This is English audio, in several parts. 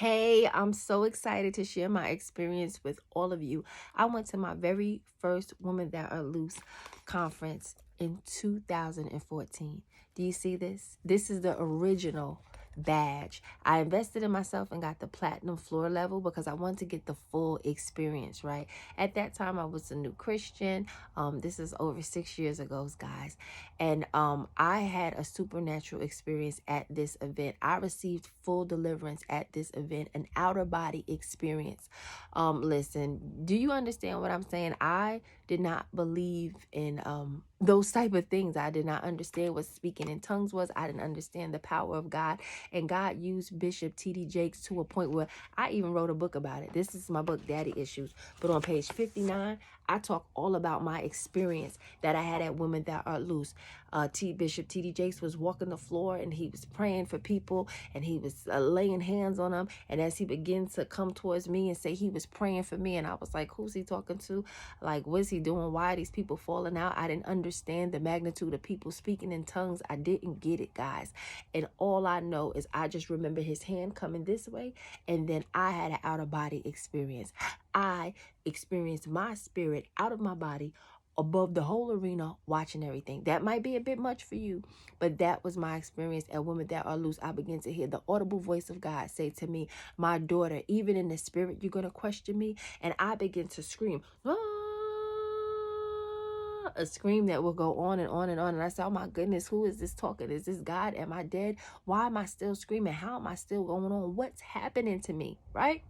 Hey, I'm so excited to share my experience with all of you. I went to my very first Women That Are Loose conference in 2014. Do you see this? This is the original badge. I invested in myself and got the platinum floor level because I wanted to get the full experience, right? At that time, I was a new Christian. This is over 6 years ago, guys. And I had a supernatural experience at this event. I received full deliverance at this event, an outer body experience. Listen, do you understand what I'm saying? I did not believe in those type of things. I did not understand what speaking in tongues was. I didn't understand the power of God. And God used Bishop T.D. Jakes to a point where I even wrote a book about it. This is my book, Daddy Issues. But on page 59, I talk all about my experience that I had at Women That Are Loose. Bishop T.D. Jakes was walking the floor and he was praying for people and he was laying hands on them. And as he began to come towards me and say he was praying for me, and I was like, who's he talking to? Like, what's he doing? Why are these people falling out? I didn't understand the magnitude of people speaking in tongues. I didn't get it, guys. And all I know is I just remember his hand coming this way, and then I had an out of body experience. I experienced my spirit out of my body above the whole arena watching everything. That might be a bit much for you, but that was my experience at Women That Are Loose. I began to hear the audible voice of God say to me, my daughter, even in the spirit, you're going to question me. And I begin to scream, ah, a scream that will go on and on and on. And I said, oh my goodness, who is this talking? Is this God? Am I dead? Why am I still screaming? How am I still going on? What's happening to me? Right?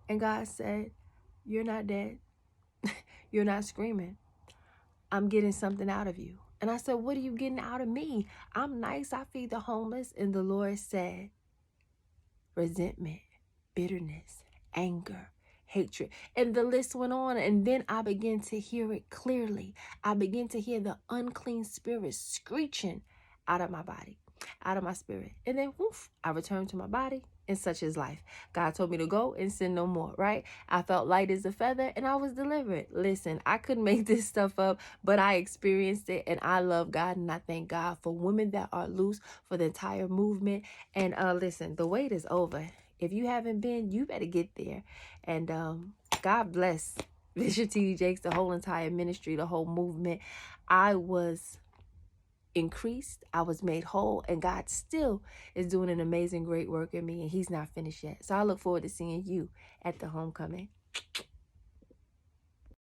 And God said, you're not dead. You're not screaming. I'm getting something out of you. And I said, what are you getting out of me? I'm nice. I feed the homeless. And the Lord said, resentment, bitterness, anger, hatred. And the list went on. And then I began to hear it clearly. I began to hear the unclean spirit screeching out of my body, out of my spirit. And then woof, I returned to my body. And such is life. God told me to go and sin no more, right? I felt light as a feather and I was delivered. Listen, I couldn't make this stuff up, but I experienced it and I love God and I thank God for Women That Are Loose, for the entire movement. And listen, the wait is over. If you haven't been, you better get there. And God bless Bishop T.D. Jakes, the whole entire ministry, the whole movement. I was increased, I was made whole, and God still is doing an amazing, great work in me, and he's not finished yet. So I look forward to seeing you at the homecoming.